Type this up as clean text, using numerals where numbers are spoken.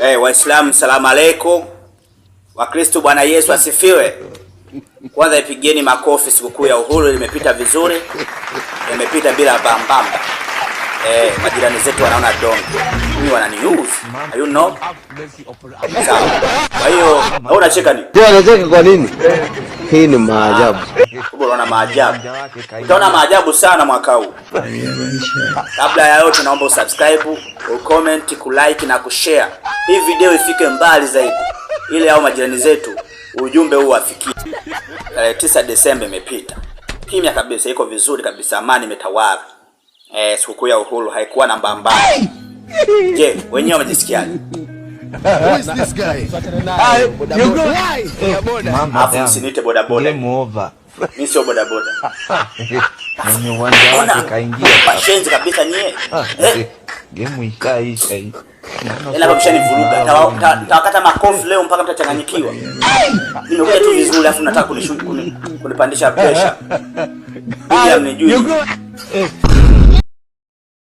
Waislamu salamu aleikum. Wakristo Bwana Yesu asifiwe. Kwanza ipigeni makofi, sikukuu ya uhuru imepita vizuri. Imepita bila bambamba. Majirani zetu wanaona dongo. Mimi wananiuse. You know? Sawa. Kwa hiyo, unacheka nini? Wewe unacheka kwa nini? Hii ni maajabu. Unaona maajabu. Utaona maajabu sana mwaka huu. Kabla ya yote naomba usubscribe, ucomment, kulike na kushare. Hii video ifike mbali zaidi. Ili hao majirani zetu ujumbe huu afikie. 9 Desemba imepita. Kimya kabisa, iko vizuri kabisa, amani imetawala. Sikukuu ya uhuru haikuwa na mbambamba. Je, wenyewe wamejisikiaje? Who is this guy? Mama, usinite boda boda. Mimi sio boda boda. Mwenye uwanja wake kaingia. Pashenzi kabisa nyie. Game ikaisha hii. Ila babishani vuruga. Tawakata makofi leo mpaka mtachanganyikiwa. Nimekuja tu vizuri afu nataka kunipandisha pressure. Ili amnijui.